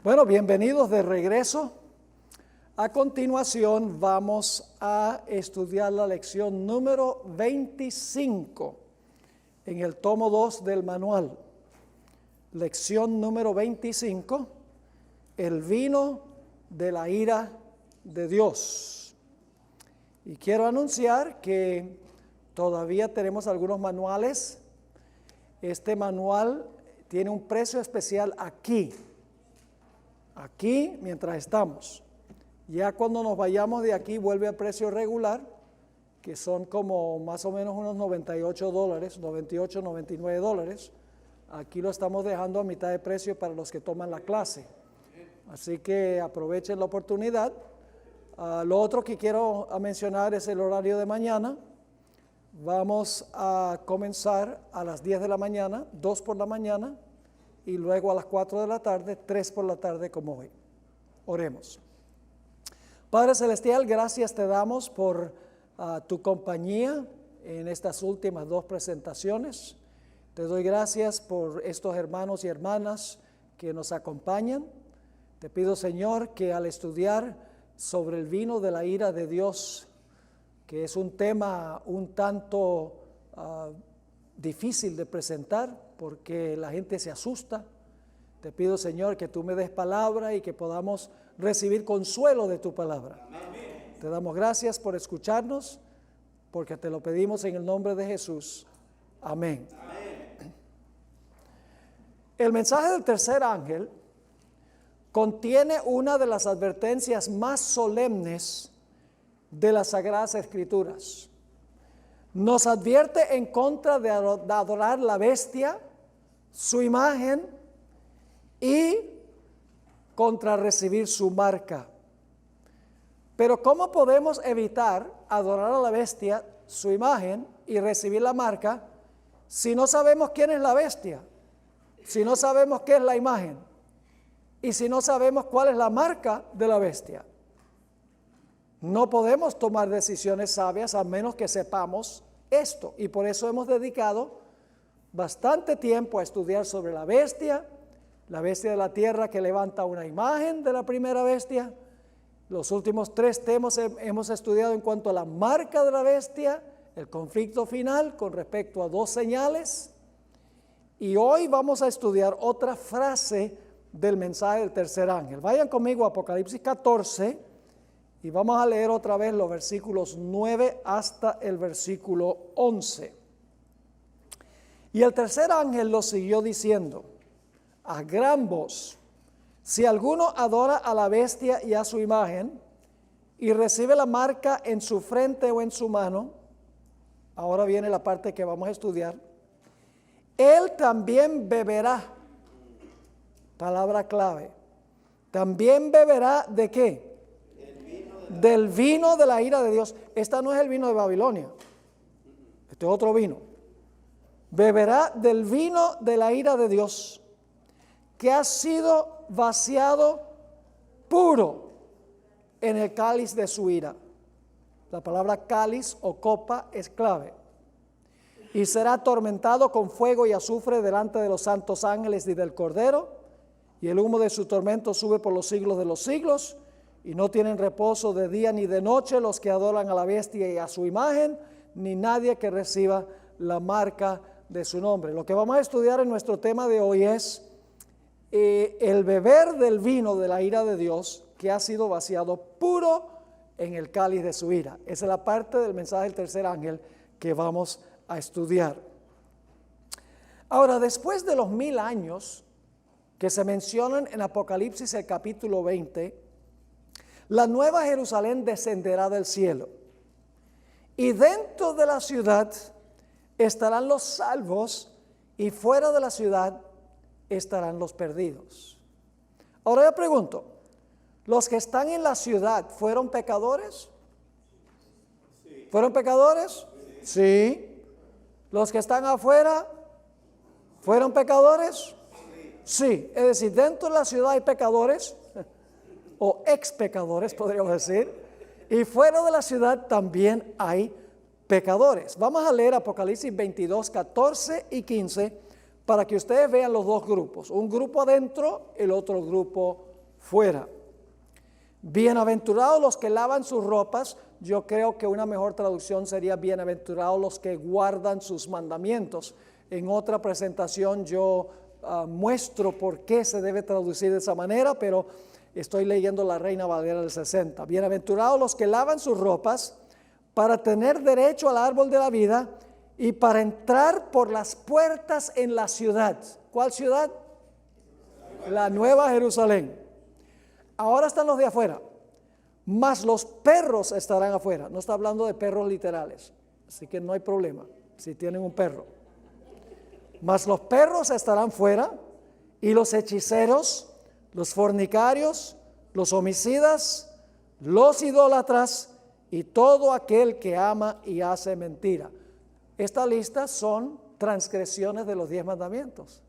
Bueno, bienvenidos de regreso. A continuación vamos a estudiar la lección número 25 en el tomo 2 del manual. Lección número 25, el vino de la ira de Dios. Y quiero anunciar que todavía tenemos algunos manuales. Este manual tiene un precio especial aquí mientras estamos. Ya cuando nos vayamos de aquí vuelve al precio regular, que son como más o menos unos $98, 98, $99. Aquí lo estamos dejando a mitad de precio para los que toman la clase. Así que aprovechen la oportunidad. Lo otro que quiero mencionar es el horario de mañana. Vamos a comenzar a las 10 de la mañana, 2 por la mañana, y luego a las 4 de la tarde, 3 por la tarde como hoy. Oremos. Padre Celestial, gracias te damos por tu compañía en estas últimas 2 presentaciones. Te doy gracias por estos hermanos y hermanas que nos acompañan. Te pido, Señor, que al estudiar sobre el vino de la ira de Dios, que es un tema un tanto difícil de presentar porque la gente se asusta. Te pido, Señor, que tú me des palabra y que podamos recibir consuelo de tu palabra. Amén. Te damos gracias por escucharnos, porque te lo pedimos en el nombre de Jesús. Amén. Amén. El mensaje del tercer ángel contiene una de las advertencias más solemnes de las Sagradas Escrituras. Nos advierte en contra de adorar la bestia, su imagen y contra recibir su marca. Pero ¿cómo podemos evitar adorar a la bestia, su imagen y recibir la marca si no sabemos quién es la bestia, si no sabemos qué es la imagen y si no sabemos cuál es la marca de la bestia? No podemos tomar decisiones sabias a menos que sepamos esto, y por eso hemos dedicado bastante tiempo a estudiar sobre la bestia de la tierra que levanta una imagen de la primera bestia. Los últimos 3 temas hemos estudiado en cuanto a la marca de la bestia, el conflicto final con respecto a 2 señales, y hoy vamos a estudiar otra frase del mensaje del tercer ángel. Vayan conmigo a Apocalipsis 14 y vamos a leer otra vez los versículos 9 hasta el versículo 11. Y el tercer ángel lo siguió diciendo a gran voz: si alguno adora a la bestia y a su imagen y recibe la marca en su frente o en su mano, ahora viene la parte que vamos a estudiar, él también beberá, palabra clave, también beberá ¿de qué? Del vino de la ira de Dios. Esta no es el vino de Babilonia, este es otro vino. Beberá del vino de la ira de Dios, que ha sido vaciado puro en el cáliz de su ira. La palabra cáliz o copa es clave. Y será atormentado con fuego y azufre delante de los santos ángeles y del Cordero, y el humo de su tormento sube por los siglos de los siglos, y no tienen reposo de día ni de noche los que adoran a la bestia y a su imagen, ni nadie que reciba la marca de su nombre. Lo que vamos a estudiar en nuestro tema de hoy es el beber del vino de la ira de Dios, que ha sido vaciado puro en el cáliz de su ira. Esa es la parte del mensaje del tercer ángel que vamos a estudiar. Ahora, después de los 1000 años que se mencionan en Apocalipsis el capítulo 20, la nueva Jerusalén descenderá del cielo, y dentro de la ciudad estarán los salvos, y fuera de la ciudad estarán los perdidos. Ahora yo pregunto, ¿los que están en la ciudad fueron pecadores? Sí. ¿Fueron pecadores? Sí. ¿Los que están afuera fueron pecadores? Sí. Es decir, dentro de la ciudad hay pecadores, o ex pecadores podríamos decir, y fuera de la ciudad también hay pecadores. Vamos a leer Apocalipsis 22, 14 y 15 para que ustedes vean los 2 grupos, un grupo adentro, el otro grupo fuera. Bienaventurados los que lavan sus ropas. Yo creo que una mejor traducción sería bienaventurados los que guardan sus mandamientos. En otra presentación yo muestro por qué se debe traducir de esa manera, pero estoy leyendo la Reina Valera del 60. Bienaventurados los que lavan sus ropas para tener derecho al árbol de la vida y para entrar por las puertas en la ciudad. ¿Cuál ciudad? La Nueva Jerusalén. Ahora están los de afuera, mas los perros estarán afuera. No está hablando de perros literales, así que no hay problema si tienen un perro. Mas los perros estarán fuera, y los hechiceros, los fornicarios, los homicidas, los idólatras y todo aquel que ama y hace mentira. Esta lista son transgresiones de los 10 mandamientos.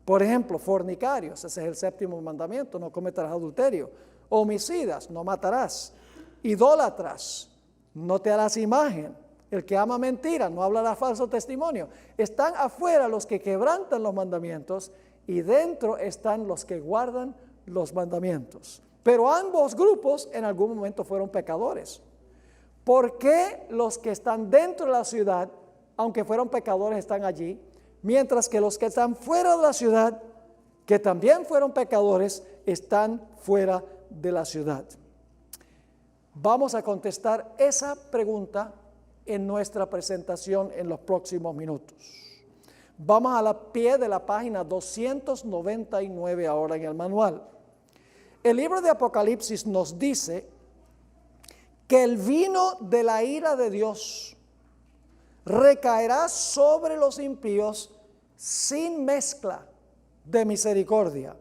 Por ejemplo, fornicarios, ese es el 7º mandamiento, no cometerás adulterio. Homicidas, no matarás. Idólatras, no te harás imagen. El que ama mentira, no hablará falso testimonio. Están afuera los que quebrantan los mandamientos y dentro están los que guardan los mandamientos. Pero ambos grupos en algún momento fueron pecadores. ¿Por qué los que están dentro de la ciudad, aunque fueron pecadores, están allí? Mientras que los que están fuera de la ciudad, que también fueron pecadores, están fuera de la ciudad. Vamos a contestar esa pregunta en nuestra presentación en los próximos minutos. Vamos a la pie de la página 299 ahora en el manual. El libro de Apocalipsis nos dice que el vino de la ira de Dios recaerá sobre los impíos sin mezcla de misericordia.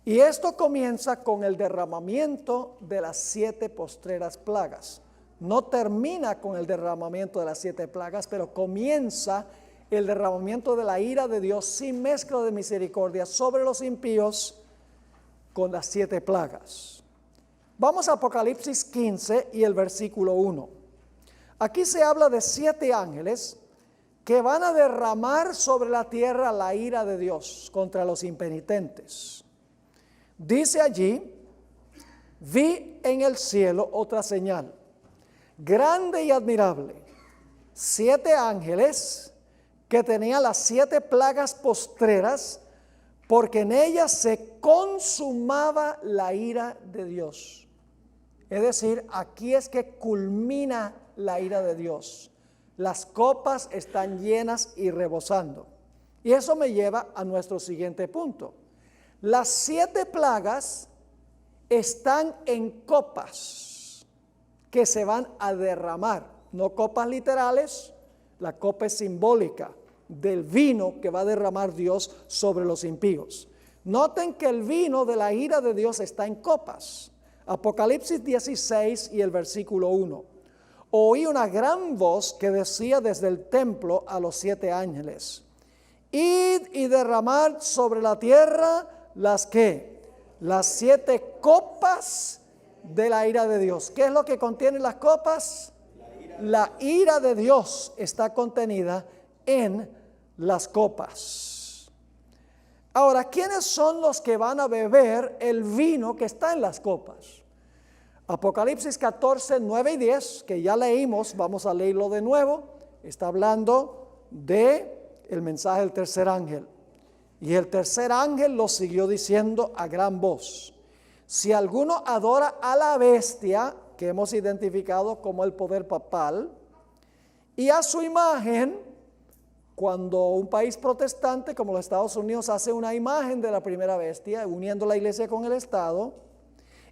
Y esto comienza con el derramamiento de las 7 postreras plagas. No termina con el derramamiento de las 7 plagas, pero comienza el derramamiento de la ira de Dios sin mezcla de misericordia sobre los impíos con las 7 plagas. Vamos a Apocalipsis 15 y el versículo 1. Aquí se habla de 7 ángeles que van a derramar sobre la tierra la ira de Dios contra los impenitentes. Dice allí: vi en el cielo otra señal, grande y admirable, 7 ángeles que tenían las 7 plagas postreras, porque en ellas se consumaba la ira de Dios. Es decir, aquí es que culmina la ira de Dios. Las copas están llenas y rebosando. Y eso me lleva a nuestro siguiente punto. Las 7 plagas están en copas que se van a derramar. No copas literales, la copa es simbólica del vino que va a derramar Dios sobre los impíos. Noten que el vino de la ira de Dios está en copas. Apocalipsis 16 y el versículo 1. Oí una gran voz que decía desde el templo a los 7 ángeles: id y derramad sobre la tierra las ¿qué? Las 7 copas de la ira de Dios. ¿Qué es lo que contienen las copas? La ira de Dios está contenida en las copas. Ahora, ¿quiénes son los que van a beber el vino que está en las copas? Apocalipsis 14, 9 y 10, que ya leímos, vamos a leerlo de nuevo. Está hablando de el mensaje del tercer ángel. Y el tercer ángel lo siguió diciendo a gran voz: si alguno adora a la bestia, que hemos identificado como el poder papal, y a su imagen, cuando un país protestante como los Estados Unidos hace una imagen de la primera bestia, uniendo la iglesia con el Estado,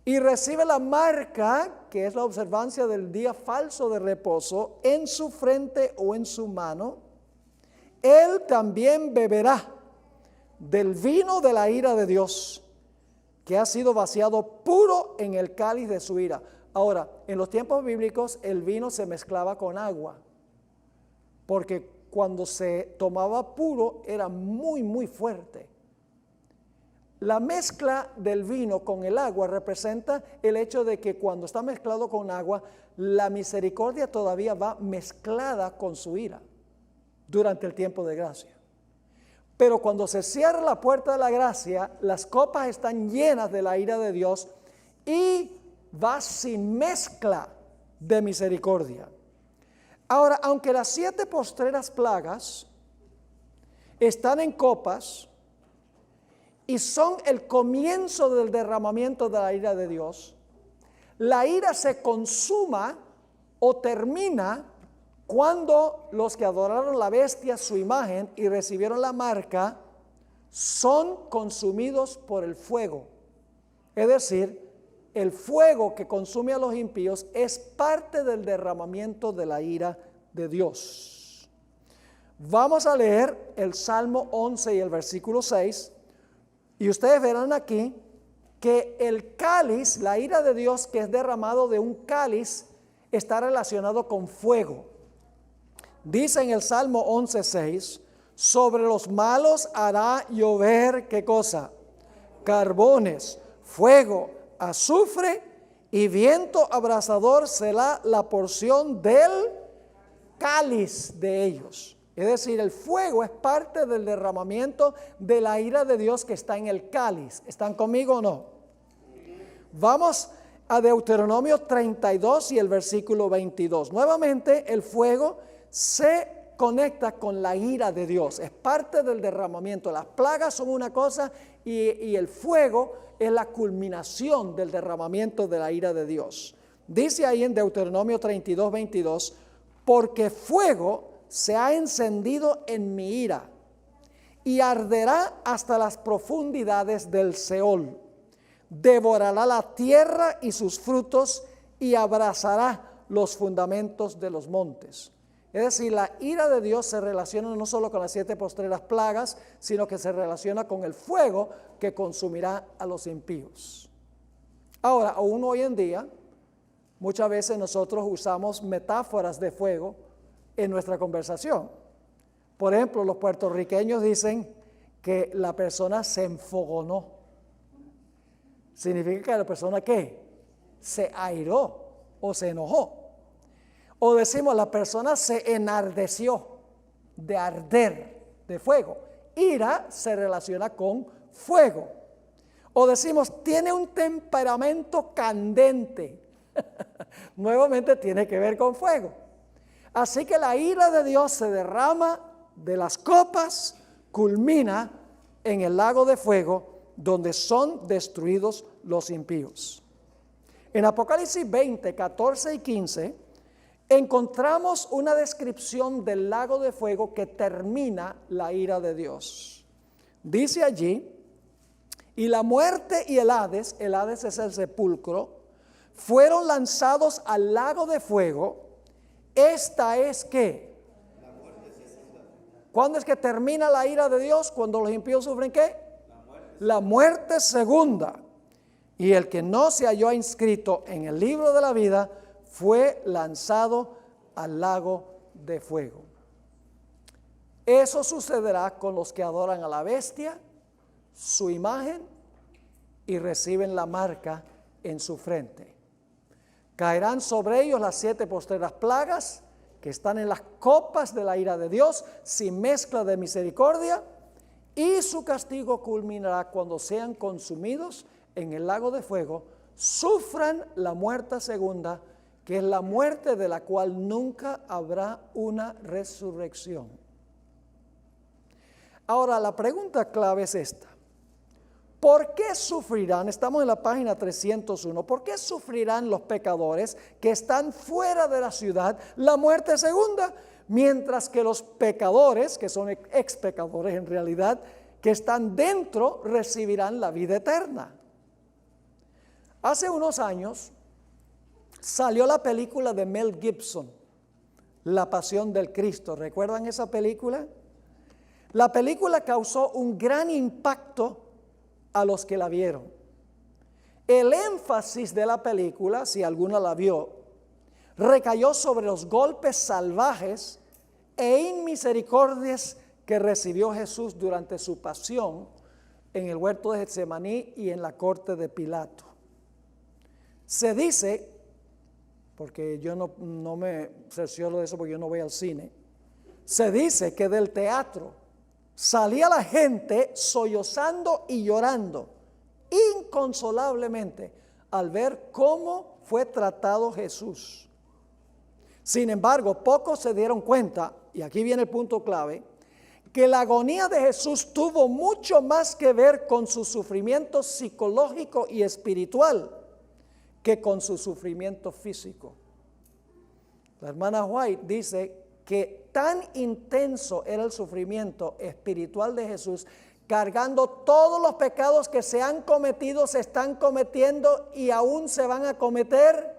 y recibe la marca, que es la observancia del día falso de reposo, en su frente o en su mano, él también beberá del vino de la ira de Dios, que ha sido vaciado puro en el cáliz de su ira. Ahora, en los tiempos bíblicos el vino se mezclaba con agua, porque cuando se tomaba puro era muy, muy fuerte. La mezcla del vino con el agua representa el hecho de que cuando está mezclado con agua, la misericordia todavía va mezclada con su ira durante el tiempo de gracia. Pero cuando se cierra la puerta de la gracia, las copas están llenas de la ira de Dios y va sin mezcla de misericordia. Ahora, aunque las 7 postreras plagas están en copas y son el comienzo del derramamiento de la ira de Dios, la ira se consuma o termina cuando los que adoraron la bestia, su imagen, y recibieron la marca, son consumidos por el fuego. Es decir, el fuego que consume a los impíos es parte del derramamiento de la ira de Dios. Vamos a leer el Salmo 11 y el versículo 6, y ustedes verán aquí que el cáliz, la ira de Dios que es derramado de un cáliz, está relacionado con fuego. Dice en el Salmo 11:6, sobre los malos hará llover, ¿qué cosa? Carbones, fuego, azufre y viento abrasador será la porción del cáliz de ellos. Es decir, el fuego es parte del derramamiento de la ira de Dios que está en el cáliz. ¿Están conmigo o no? Vamos a Deuteronomio 32 y el versículo 22. Nuevamente, el fuego se conecta con la ira de Dios, es parte del derramamiento. Las plagas son una cosa y el fuego es la culminación del derramamiento de la ira de Dios. Dice ahí en Deuteronomio 32, 22, porque fuego se ha encendido en mi ira y arderá hasta las profundidades del Seol. Devorará la tierra y sus frutos y abrazará los fundamentos de los montes. Es decir, la ira de Dios se relaciona no solo con las 7 postreras plagas, sino que se relaciona con el fuego que consumirá a los impíos. Ahora, aún hoy en día, muchas veces nosotros usamos metáforas de fuego en nuestra conversación. Por ejemplo, los puertorriqueños dicen que la persona se enfogonó. Significa que la persona, ¿qué? Se airó o se enojó. O decimos, la persona se enardeció, de arder, de fuego. Ira se relaciona con fuego. O decimos, tiene un temperamento candente. Nuevamente tiene que ver con fuego. Así que la ira de Dios se derrama de las copas, culmina en el lago de fuego, donde son destruidos los impíos. En Apocalipsis 20, 14 y 15, encontramos una descripción del lago de fuego que termina la ira de Dios. Dice allí, y la muerte y el Hades es el sepulcro, fueron lanzados al lago de fuego. Esta es ¿qué? ¿Cuándo es que termina la ira de Dios? Cuando los impíos sufren ¿qué? La muerte segunda. Y el que no se halló inscrito en el libro de la vida fue lanzado al lago de fuego. Eso sucederá con los que adoran a la bestia, su imagen, y reciben la marca en su frente. Caerán sobre ellos las 7 postreras plagas que están en las copas de la ira de Dios, sin mezcla de misericordia, y su castigo culminará cuando sean consumidos en el lago de fuego, sufran la muerte segunda, que es la muerte de la cual nunca habrá una resurrección. Ahora, la pregunta clave es esta. ¿Por qué sufrirán? Estamos en la página 301. ¿Por qué sufrirán los pecadores que están fuera de la ciudad la muerte segunda? Mientras que los pecadores, que son ex pecadores en realidad, que están dentro, recibirán la vida eterna. Hace unos años salió la película de Mel Gibson, La Pasión del Cristo. ¿Recuerdan esa película? La película causó un gran impacto a los que la vieron. El énfasis de la película, si alguna la vio, recayó sobre los golpes salvajes e inmisericordias que recibió Jesús durante su pasión en el huerto de Getsemaní y en la corte de Pilato. Se dice, porque yo no me cercioro de eso porque yo no voy al cine, se dice que del teatro salía la gente sollozando y llorando inconsolablemente al ver cómo fue tratado Jesús. Sin embargo, pocos se dieron cuenta, y aquí viene el punto clave, que la agonía de Jesús tuvo mucho más que ver con su sufrimiento psicológico y espiritual que con su sufrimiento físico. La hermana White dice que tan intenso era el sufrimiento espiritual de Jesús, cargando todos los pecados que se han cometido, se están cometiendo y aún se van a cometer,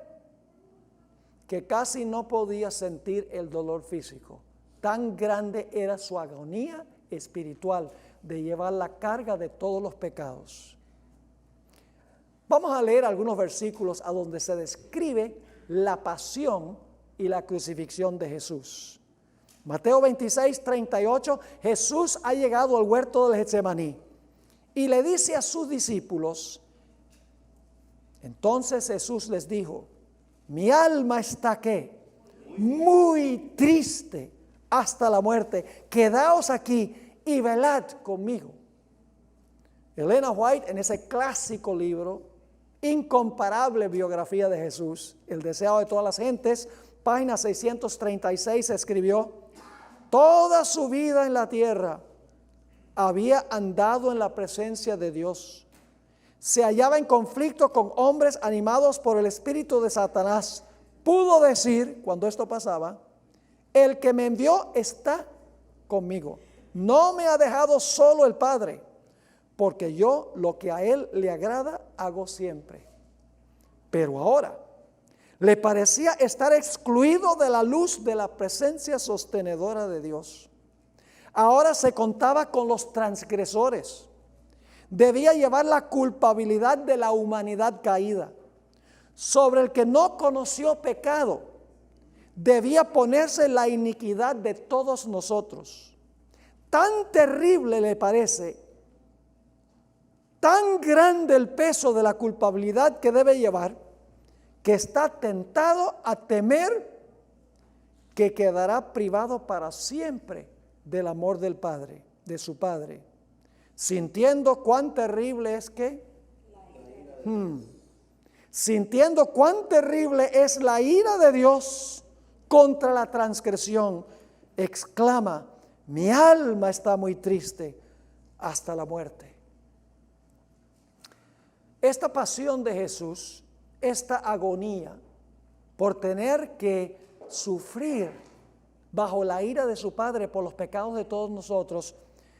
que casi no podía sentir el dolor físico. Tan grande era su agonía espiritual de llevar la carga de todos los pecados. Vamos a leer algunos versículos a donde se describe la pasión y la crucifixión de Jesús. Mateo 26, 38, Jesús ha llegado al huerto del Getsemaní y le dice a sus discípulos, entonces Jesús les dijo, mi alma está ¿qué? Muy triste hasta la muerte, quedaos aquí y velad conmigo. Elena White, en ese clásico libro, incomparable biografía de Jesús, El deseado de todas las gentes, página 636, escribió, toda su vida en la tierra había andado en la presencia de Dios. Se hallaba en conflicto con hombres animados por el espíritu de Satanás. Pudo decir, cuando esto pasaba, el que me envió está conmigo. No me ha dejado solo el Padre, porque yo lo que a Él le agrada hago siempre. Pero ahora le parecía estar excluido de la luz de la presencia sostenedora de Dios. Ahora se contaba con los transgresores. Debía llevar la culpabilidad de la humanidad caída. Sobre el que no conoció pecado, debía ponerse la iniquidad de todos nosotros. Tan terrible le parece, tan grande el peso de la culpabilidad que debe llevar, que está tentado a temer que quedará privado para siempre del amor del Padre, de su Padre, sintiendo cuán terrible es que, sintiendo cuán terrible es la ira de Dios contra la transgresión, exclama, mi alma está muy triste hasta la muerte. Esta pasión de Jesús, esta agonía por tener que sufrir bajo la ira de su Padre por los pecados de todos nosotros,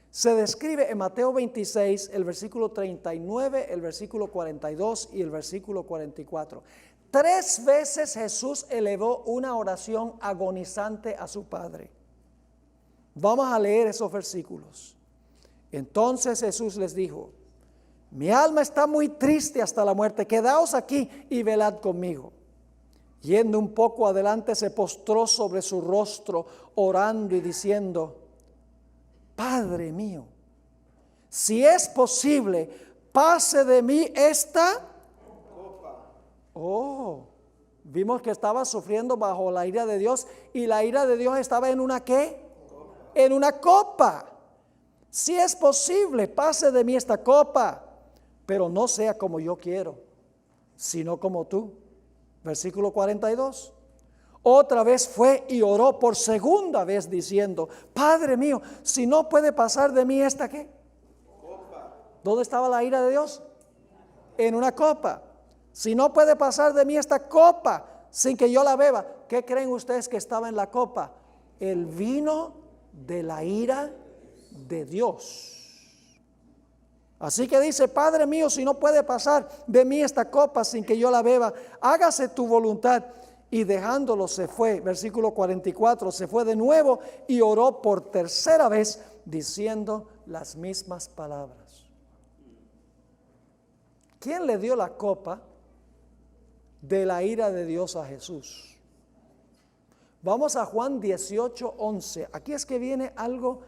se describe en Mateo 26, el versículo 39, el versículo 42 y el versículo 44. 3 veces Jesús elevó una oración agonizante a su Padre. Vamos a leer esos versículos. Entonces Jesús les dijo, mi alma está muy triste hasta la muerte, quedaos aquí y velad conmigo. Yendo un poco adelante se postró sobre su rostro, orando y diciendo, Padre mío, si es posible, pase de mí esta copa. Oh, vimos que estaba sufriendo bajo la ira de Dios y la ira de Dios estaba en una ¿qué? Copa. En una copa. Si es posible, pase de mí esta copa, pero no sea como yo quiero, sino como tú. Versículo 42. Otra vez fue y oró por segunda vez diciendo, Padre mío, si no puede pasar de mí esta ¿qué? Copa. ¿Dónde estaba la ira de Dios? En una copa. Si no puede pasar de mí esta copa sin que yo la beba, ¿qué creen ustedes que estaba en la copa? El vino de la ira de Dios. Así que dice, Padre mío, si no puede pasar de mí esta copa sin que yo la beba, hágase tu voluntad. Y dejándolo se fue, versículo 44, se fue de nuevo y oró por tercera vez diciendo las mismas palabras. ¿Quién le dio la copa de la ira de Dios a Jesús? Vamos a Juan 18, 11. Aquí es que viene algo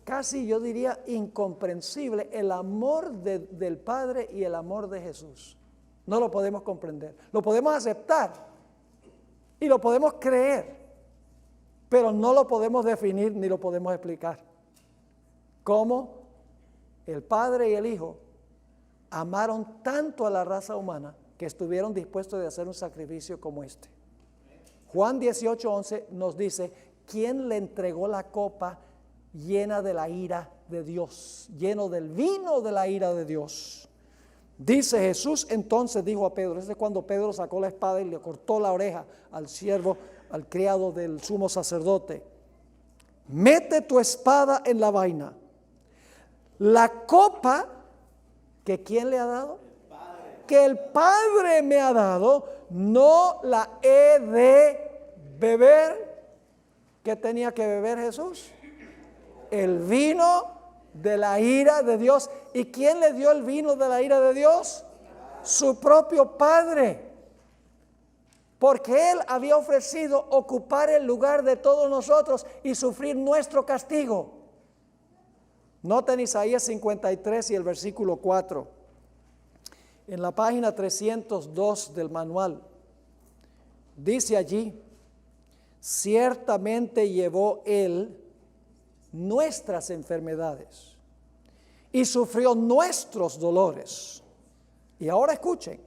casi yo diría incomprensible, el amor del Padre y el amor de Jesús. No lo podemos comprender, lo podemos aceptar y lo podemos creer, pero no lo podemos definir ni lo podemos explicar. cómo el Padre y el Hijo amaron tanto a la raza humana que estuvieron dispuestos de hacer un sacrificio como este. Juan 18:11 nos dice, ¿quién le entregó la copa llena de la ira de Dios, lleno del vino de la ira de Dios? Dice Jesús, entonces dijo a Pedro, ese es cuando Pedro sacó la espada y le cortó la oreja al siervo, al criado del sumo sacerdote. Mete tu espada en la vaina. La copa que ¿quién le ha dado? Que el Padre me ha dado, no la he de beber. ¿Qué tenía que beber Jesús? El vino de la ira de Dios. ¿Y quién le dio el vino de la ira de Dios? Su propio Padre. Porque Él había ofrecido ocupar el lugar de todos nosotros y sufrir nuestro castigo. Noten Isaías 53 y el versículo 4. En la página 302 del manual. Dice allí, ciertamente llevó Él nuestras enfermedades y sufrió nuestros dolores. Y ahora escuchen,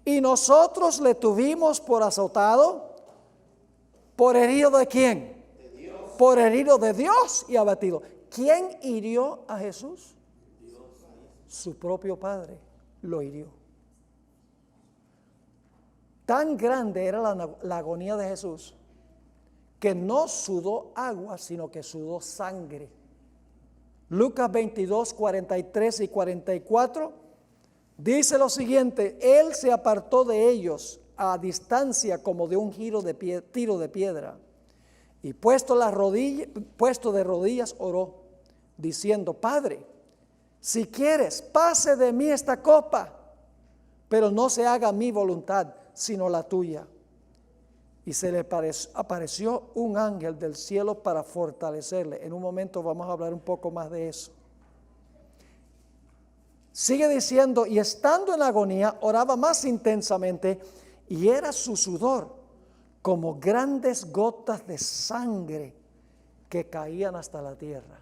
y nosotros le tuvimos por azotado, por herido de ¿quién? De Dios. Por herido de Dios y abatido. ¿Quién hirió a Jesús? Dios. Su propio Padre lo hirió. Tan grande era la agonía de Jesús que no sudó agua, sino que sudó sangre. Lucas 22, 43 y 44 dice lo siguiente, Él se apartó de ellos a distancia como de un tiro de piedra, y puesto de rodillas oró, diciendo, Padre, si quieres, pase de mí esta copa, pero no se haga mi voluntad, sino la tuya. Y se le apareció un ángel del cielo para fortalecerle. En un momento vamos a hablar un poco más de eso. Sigue diciendo, y estando en agonía, oraba más intensamente, y era su sudor como grandes gotas de sangre que caían hasta la tierra.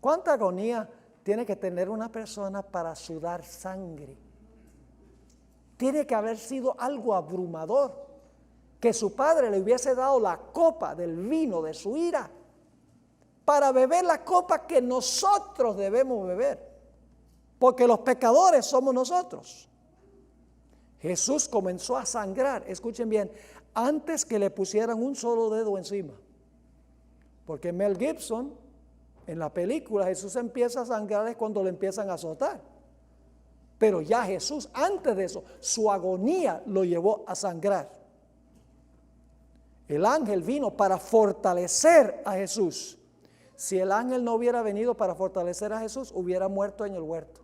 ¿Cuánta agonía tiene que tener una persona para sudar sangre? Tiene que haber sido algo abrumador, que su padre le hubiese dado la copa del vino de su ira para beber la copa que nosotros debemos beber, porque los pecadores somos nosotros. Jesús comenzó a sangrar, escuchen bien, antes que le pusieran un solo dedo encima, porque Mel Gibson, en la película, Jesús empieza a sangrar es cuando le empiezan a azotar. Pero ya Jesús, antes de eso, su agonía lo llevó a sangrar. El ángel vino para fortalecer a Jesús. Si el ángel no hubiera venido para fortalecer a Jesús, hubiera muerto en el huerto.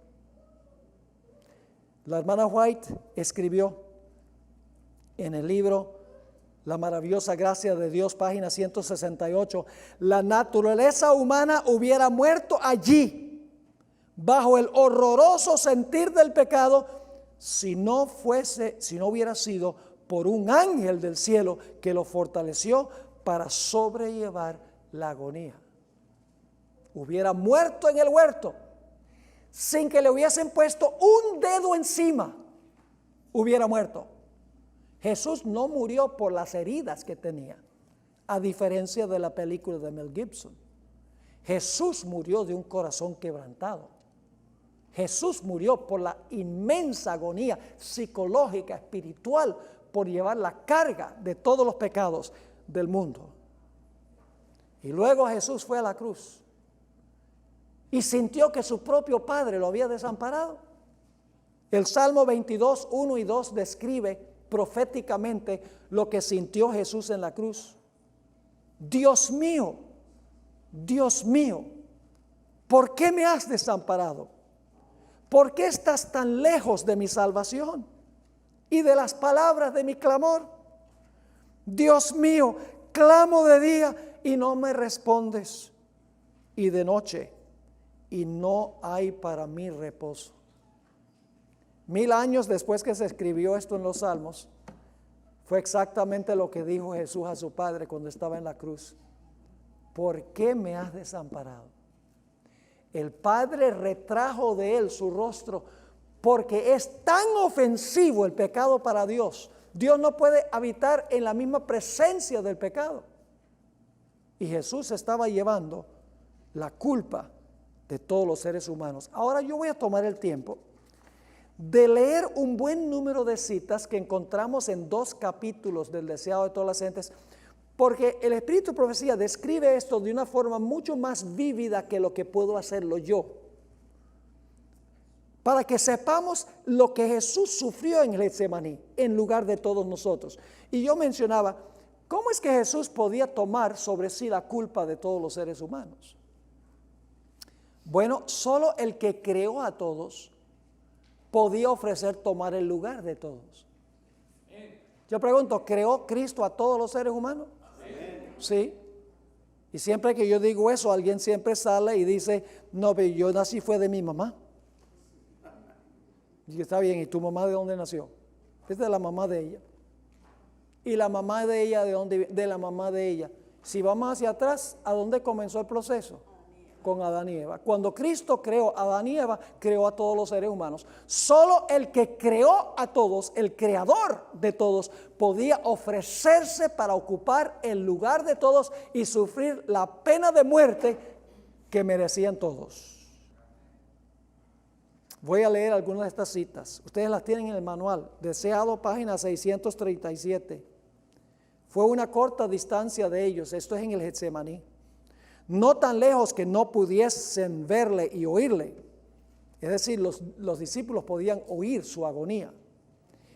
La hermana White escribió en el libro La maravillosa gracia de Dios, página 168, la naturaleza humana hubiera muerto allí, bajo el horroroso sentir del pecado, si no hubiera sido por un ángel del cielo que lo fortaleció para sobrellevar la agonía. Hubiera muerto en el huerto sin que le hubiesen puesto un dedo encima. Hubiera muerto. Jesús no murió por las heridas que tenía, a diferencia de la película de Mel Gibson. Jesús murió de un corazón quebrantado. Jesús murió por la inmensa agonía psicológica, espiritual, por llevar la carga de todos los pecados del mundo. Y luego Jesús fue a la cruz y sintió que su propio Padre lo había desamparado. El Salmo 22, 1 y 2 describe proféticamente lo que sintió Jesús en la cruz. Dios mío, ¿por qué me has desamparado? ¿Por qué estás tan lejos de mi salvación y de las palabras de mi clamor? Dios mío, clamo de día y no me respondes, y de noche y no hay para mí reposo. 1000 años después que se escribió esto en los Salmos, fue exactamente lo que dijo Jesús a su Padre cuando estaba en la cruz. ¿Por qué me has desamparado? El Padre retrajo de él su rostro porque es tan ofensivo el pecado para Dios. Dios no puede habitar en la misma presencia del pecado. Y Jesús estaba llevando la culpa de todos los seres humanos. Ahora yo voy a tomar el tiempo de leer un buen número de citas que encontramos en 2 capítulos del Deseado de todas las gentes, porque el Espíritu de Profecía describe esto de una forma mucho más vívida que lo que puedo hacerlo yo. Para que sepamos lo que Jesús sufrió en Getsemaní en lugar de todos nosotros. Y yo mencionaba, ¿cómo es que Jesús podía tomar sobre sí la culpa de todos los seres humanos? Bueno, solo el que creó a todos podía ofrecer tomar el lugar de todos. Yo pregunto, ¿creó Cristo a todos los seres humanos? Sí. Y siempre que yo digo eso, alguien siempre sale y dice, no, pero yo nací fue de mi mamá. Y está bien, ¿y tu mamá de dónde nació? Es de la mamá de ella. ¿Y la mamá de ella de dónde? De la mamá de ella. Si vamos hacia atrás, ¿a dónde comenzó el proceso? Con Adán y Eva. Cuando Cristo creó a Adán y Eva, creó a todos los seres humanos. Solo el que creó a todos, el creador de todos, podía ofrecerse para ocupar el lugar de todos y sufrir la pena de muerte que merecían todos. Voy a leer algunas de estas citas. Ustedes las tienen en el manual. Deseado, página 637. Fue una corta distancia de ellos. Esto es en el Getsemaní. No tan lejos que no pudiesen verle y oírle. Es decir, los discípulos podían oír su agonía.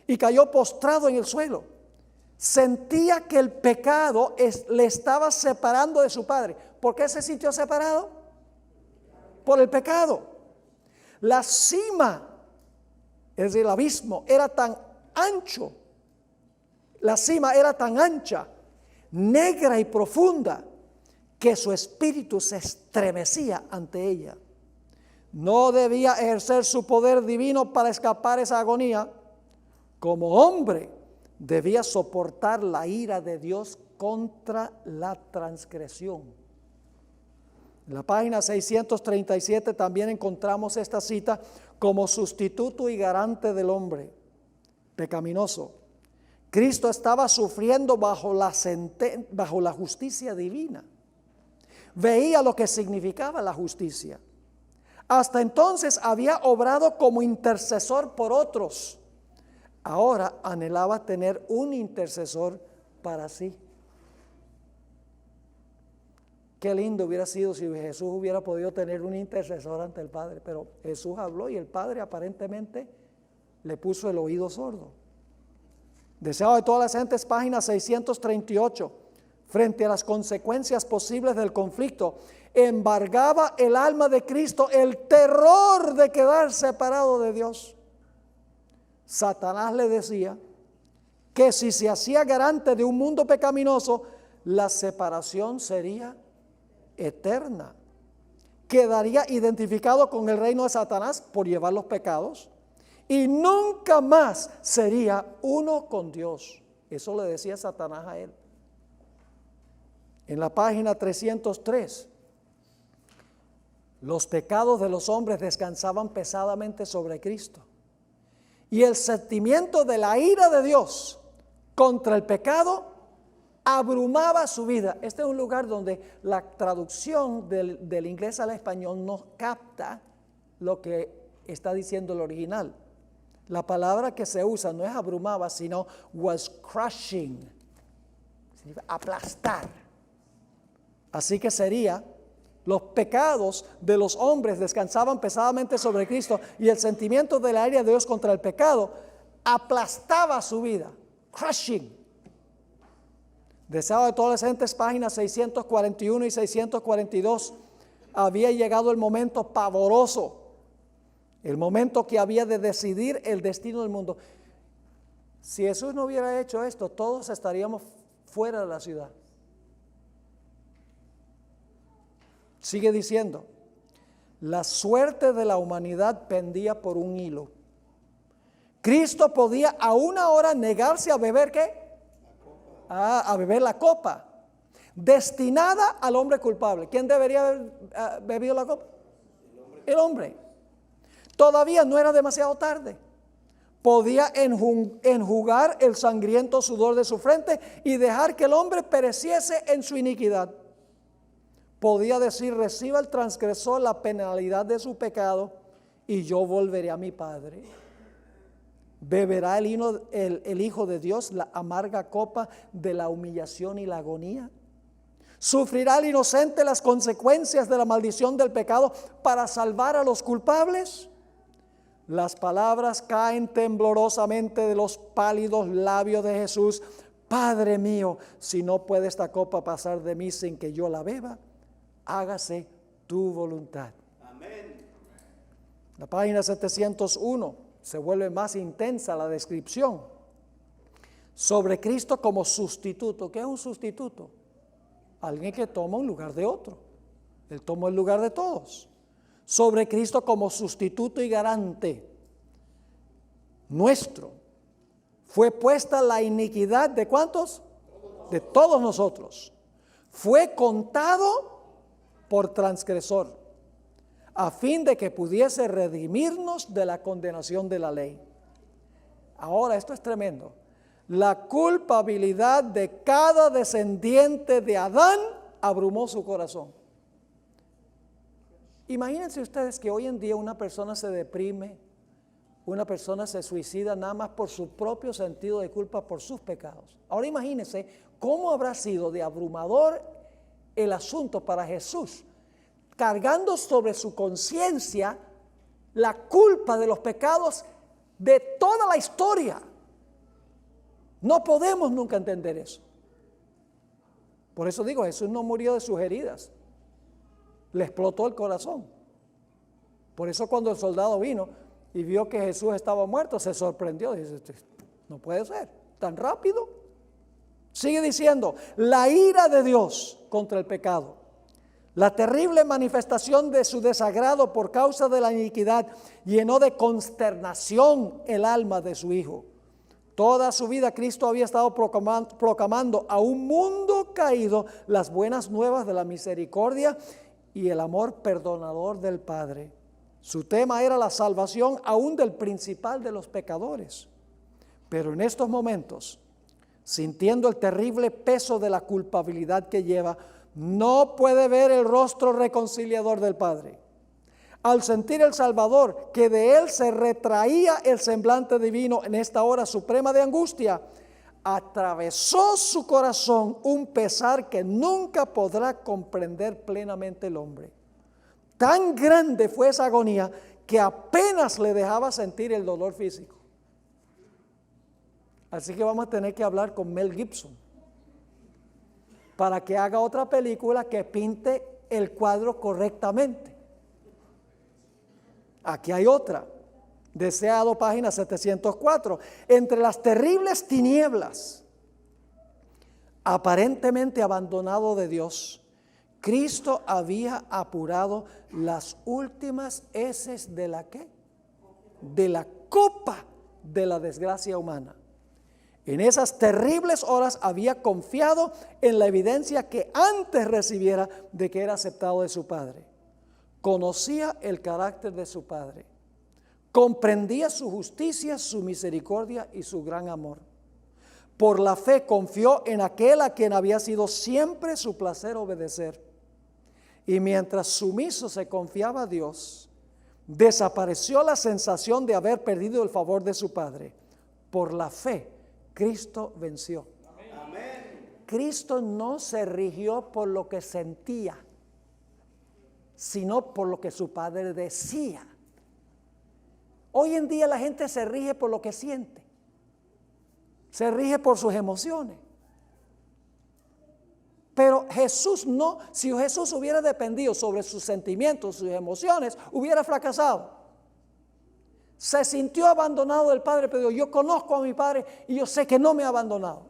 Y cayó postrado en el suelo. Sentía que el pecado le estaba separando de su Padre. ¿Por qué se sintió separado? Por el pecado. La cima, es decir, el abismo, era tan ancho. La cima era tan ancha, negra y profunda, que su espíritu se estremecía ante ella. No debía ejercer su poder divino para escapar esa agonía. Como hombre, debía soportar la ira de Dios contra la transgresión. En la página 637 también encontramos esta cita como sustituto y garante del hombre pecaminoso. Cristo estaba sufriendo bajo la justicia divina. Veía lo que significaba la justicia. Hasta entonces había obrado como intercesor por otros. Ahora anhelaba tener un intercesor para sí. Qué lindo hubiera sido si Jesús hubiera podido tener un intercesor ante el Padre, pero Jesús habló y el Padre aparentemente le puso el oído sordo. Deseado de todas las gentes, página 638. Frente a las consecuencias posibles del conflicto, embargaba el alma de Cristo el terror de quedar separado de Dios. Satanás le decía que si se hacía garante de un mundo pecaminoso, la separación sería eterna. Quedaría identificado con el reino de Satanás por llevar los pecados y nunca más sería uno con Dios. Eso le decía Satanás a él. En la página 303, los pecados de los hombres descansaban pesadamente sobre Cristo. Y el sentimiento de la ira de Dios contra el pecado abrumaba su vida. Este es un lugar donde la traducción del inglés al español no capta lo que está diciendo el original. La palabra que se usa no es abrumaba, sino was crushing. Significa aplastar. Así que sería, los pecados de los hombres descansaban pesadamente sobre Cristo y el sentimiento de la ira de Dios contra el pecado aplastaba su vida. Crushing. Deseado de todas las gentes, páginas 641 y 642, había llegado el momento pavoroso, el momento que había de decidir el destino del mundo. Si Jesús no hubiera hecho esto, todos estaríamos fuera de la ciudad. Sigue diciendo, la suerte de la humanidad pendía por un hilo. Cristo podía a una hora negarse a beber ¿qué? A beber la copa destinada al hombre culpable. ¿Quién debería haber bebido la copa? el hombre. Todavía no era demasiado tarde. Podía enjugar el sangriento sudor de su frente y dejar que el hombre pereciese en su iniquidad. Podía decir: reciba el transgresor la penalidad de su pecado y yo volveré a mi Padre. ¿Beberá el Hijo de Dios la amarga copa de la humillación y la agonía? ¿Sufrirá el inocente las consecuencias de la maldición del pecado para salvar a los culpables? Las palabras caen temblorosamente de los pálidos labios de Jesús: Padre mío, si no puede esta copa pasar de mí sin que yo la beba, hágase tu voluntad. Amén. La página 701 se vuelve más intensa la descripción sobre Cristo como sustituto. ¿Qué es un sustituto? Alguien que toma un lugar de otro. Él tomó el lugar de todos. Sobre Cristo como sustituto y garante nuestro. Fue puesta la iniquidad ¿de cuántos? De todos nosotros. Fue contado por transgresor, a fin de que pudiese redimirnos de la condenación de la ley. Ahora, esto es tremendo. La culpabilidad de cada descendiente de Adán abrumó su corazón. Imagínense ustedes que hoy en día una persona se deprime, una persona se suicida nada más por su propio sentido de culpa por sus pecados. Ahora imagínense cómo habrá sido de abrumador el asunto para Jesús, cargando sobre su conciencia la culpa de los pecados de toda la historia. No podemos nunca entender eso. Por eso digo, Jesús no murió de sus heridas. Le explotó el corazón. Por eso cuando el soldado vino y vio que Jesús estaba muerto, se sorprendió. Dice: no puede ser, tan rápido. Sigue diciendo: la ira de Dios contra el pecado, la terrible manifestación de su desagrado por causa de la iniquidad, llenó de consternación el alma de su Hijo. Toda su vida Cristo había estado proclamando a un mundo caído las buenas nuevas de la misericordia y el amor perdonador del Padre. Su tema era la salvación aún del principal de los pecadores. Pero en estos momentos, sintiendo el terrible peso de la culpabilidad que lleva, no puede ver el rostro reconciliador del Padre. Al sentir el Salvador que de él se retraía el semblante divino en esta hora suprema de angustia, atravesó su corazón un pesar que nunca podrá comprender plenamente el hombre. Tan grande fue esa agonía que apenas le dejaba sentir el dolor físico. Así que vamos a tener que hablar con Mel Gibson para que haga otra película que pinte el cuadro correctamente. Aquí hay otra, deseado, página 704. Entre las terribles tinieblas, aparentemente abandonado de Dios, Cristo había apurado las últimas heces de la ¿qué? De la copa de la desgracia humana. En esas terribles horas había confiado en la evidencia que antes recibiera de que era aceptado de su Padre. Conocía el carácter de su Padre, comprendía su justicia, su misericordia y su gran amor. Por la fe confió en aquel a quien había sido siempre su placer obedecer. Y mientras sumiso se confiaba a Dios, desapareció la sensación de haber perdido el favor de su Padre. Por la fe, Cristo venció. Amén. Cristo no se rigió por lo que sentía, sino por lo que su Padre decía. Hoy en día la gente se rige por lo que siente, se rige por sus emociones. Pero Jesús no, si Jesús hubiera dependido sobre sus sentimientos, sus emociones, hubiera fracasado. Se sintió abandonado del Padre, pero yo conozco a mi Padre y yo sé que no me ha abandonado,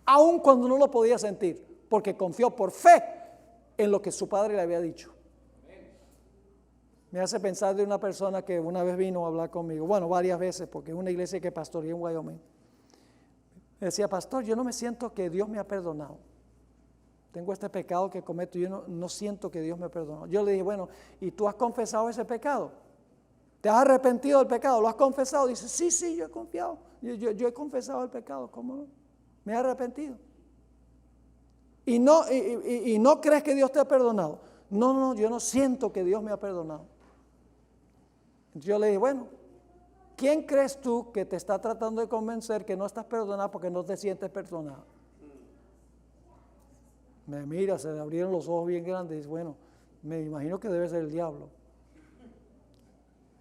aun cuando no lo podía sentir, porque confió por fe en lo que su Padre le había dicho. Me hace pensar de una persona que una vez vino a hablar conmigo, bueno, varias veces, porque es una iglesia que pastoreé en Wyoming. Me decía: pastor, yo no me siento que Dios me ha perdonado. tengo este pecado que cometo y yo no siento que Dios me perdonó. Yo le dije, bueno, ¿y tú has confesado ese pecado? ¿Te has arrepentido del pecado? ¿Lo has confesado? Dice, sí, yo he confiado. Yo he confesado el pecado, ¿cómo no? Me he arrepentido. ¿Y no crees que Dios te ha perdonado? No, yo no siento que Dios me ha perdonado. Yo le dije, bueno, ¿quién crees tú que te está tratando de convencer que no estás perdonado porque no te sientes perdonado? Me mira, se le abrieron los ojos bien grandes y dice, bueno, me imagino que debe ser el diablo.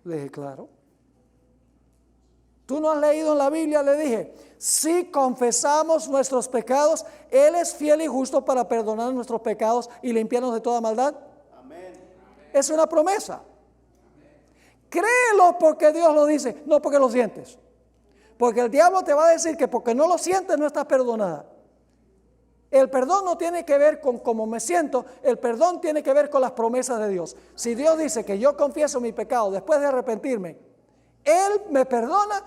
Le dije, claro. ¿Tú no has leído en la Biblia? Le dije, si confesamos nuestros pecados, Él es fiel y justo para perdonar nuestros pecados y limpiarnos de toda maldad. Amén. Es una promesa. Créelo porque Dios lo dice, no porque lo sientes. Porque el diablo te va a decir que porque no lo sientes no estás perdonada. El perdón no tiene que ver con cómo me siento, el perdón tiene que ver con las promesas de Dios. Si Dios dice que yo confieso mi pecado después de arrepentirme, Él me perdona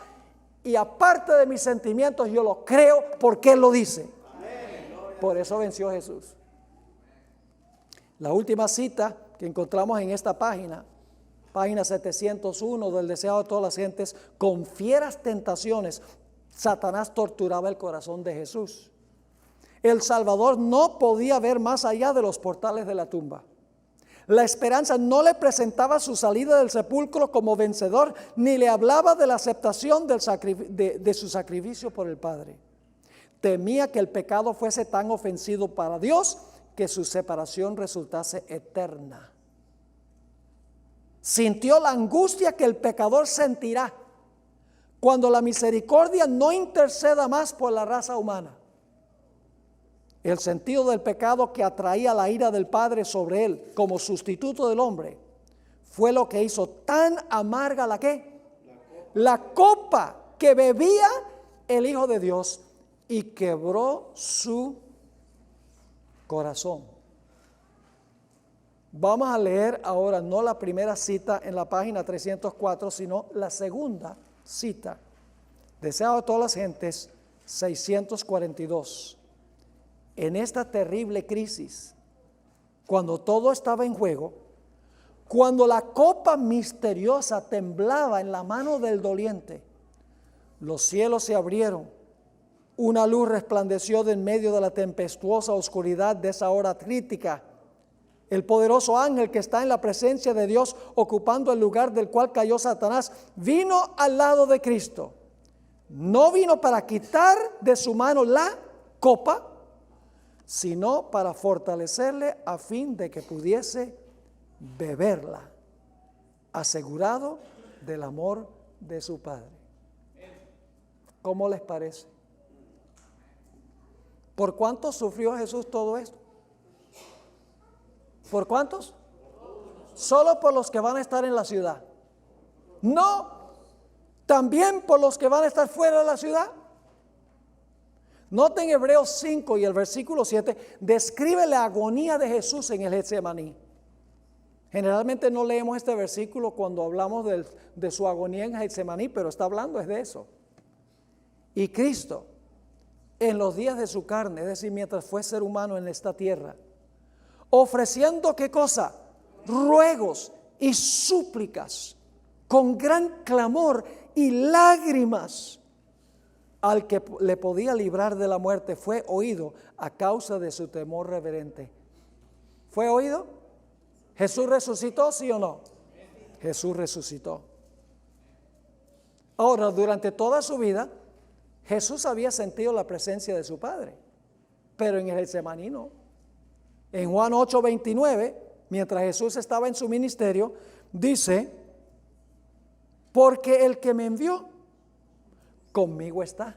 y aparte de mis sentimientos yo lo creo porque Él lo dice. Amén. Por eso venció Jesús. La última cita que encontramos en esta página 701 del deseado de todas las gentes, con fieras tentaciones, Satanás torturaba el corazón de Jesús. El Salvador no podía ver más allá de los portales de la tumba. La esperanza no le presentaba su salida del sepulcro como vencedor, ni le hablaba de la aceptación de su sacrificio por el Padre. Temía que el pecado fuese tan ofensivo para Dios que su separación resultase eterna. Sintió la angustia que el pecador sentirá cuando la misericordia no interceda más por la raza humana. El sentido del pecado que atraía la ira del Padre sobre él como sustituto del hombre fue lo que hizo tan amarga la copa que bebía el Hijo de Dios y quebró su corazón. Vamos a leer ahora no la primera cita en la página 304, sino la segunda cita. Deseado de todas las gentes, 642. En esta terrible crisis, cuando todo estaba en juego, cuando la copa misteriosa temblaba en la mano del doliente, los cielos se abrieron, una luz resplandeció de en medio de la tempestuosa oscuridad de esa hora crítica. El poderoso ángel que está en la presencia de Dios, ocupando el lugar del cual cayó Satanás, vino al lado de Cristo. No vino para quitar de su mano la copa, sino para fortalecerle a fin de que pudiese beberla, asegurado del amor de su Padre. ¿Cómo les parece? ¿Por cuánto sufrió Jesús todo esto? ¿Por cuántos? Solo por los que van a estar en la ciudad. No, también por los que van a estar fuera de la ciudad. Noten Hebreos 5 y el versículo 7 describe la agonía de Jesús en el Getsemaní. Generalmente no leemos este versículo cuando hablamos de su agonía en Getsemaní, pero está hablando es de eso. Y Cristo, en los días de su carne, es decir, mientras fue ser humano en esta tierra, ofreciendo ¿qué cosa? Ruegos y súplicas, con gran clamor y lágrimas, al que le podía librar de la muerte, fue oído a causa de su temor reverente. ¿Fue oído? ¿Jesús resucitó, sí o no? Jesús resucitó. Ahora, durante toda su vida, Jesús había sentido la presencia de su Padre, pero en el Getsemaní no. En Juan 8:29, mientras Jesús estaba en su ministerio, dice, porque el que me envió, conmigo está.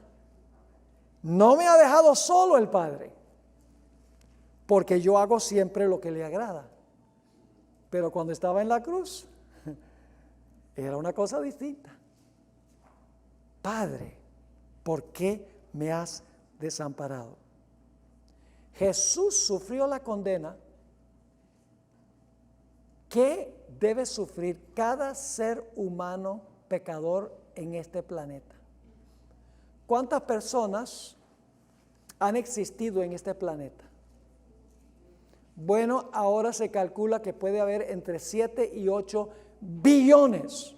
No me ha dejado solo el Padre, porque yo hago siempre lo que le agrada. Pero cuando estaba en la cruz, era una cosa distinta. Padre, ¿por qué me has desamparado? Jesús sufrió la condena que debe sufrir cada ser humano pecador en este planeta. ¿Cuántas personas han existido en este planeta? Bueno, ahora se calcula que puede haber entre 7 y 8 billones.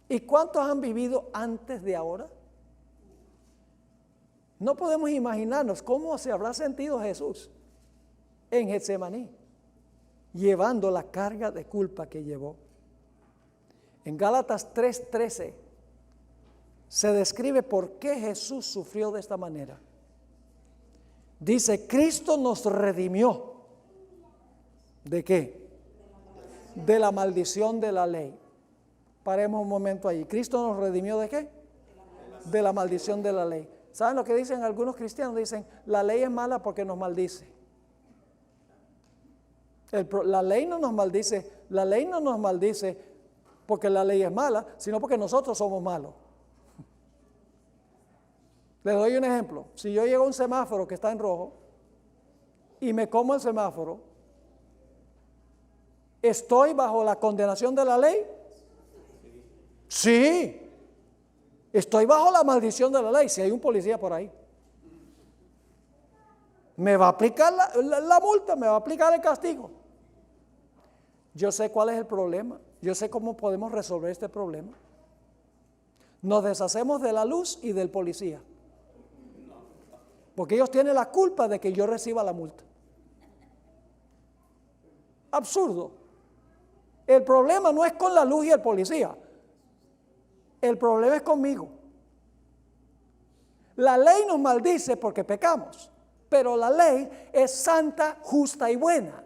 ¿Y cuántos han vivido antes de ahora? No podemos imaginarnos cómo se habrá sentido Jesús en Getsemaní, llevando la carga de culpa que llevó. En Gálatas 3:13 se describe por qué Jesús sufrió de esta manera. Dice, Cristo nos redimió. ¿De qué? De la maldición de la ley. Paremos un momento ahí. ¿Cristo nos redimió de qué? De la maldición de la ley. ¿Saben lo que dicen algunos cristianos? Dicen, la ley es mala porque nos maldice. La ley no nos maldice. La ley no nos maldice porque la ley es mala, sino porque nosotros somos malos. Les doy un ejemplo. Si yo llego a un semáforo que está en rojo y me como el semáforo, ¿estoy bajo la condenación de la ley? Sí. Estoy bajo la maldición de la ley. Si hay un policía por ahí, me va a aplicar la multa, me va a aplicar el castigo. Yo sé cuál es el problema. Yo sé cómo podemos resolver este problema. Nos deshacemos de la luz y del policía, porque ellos tienen la culpa de que yo reciba la multa. Absurdo. El problema no es con la luz y el policía. El problema es conmigo. La ley nos maldice porque pecamos, pero la ley es santa, justa y buena.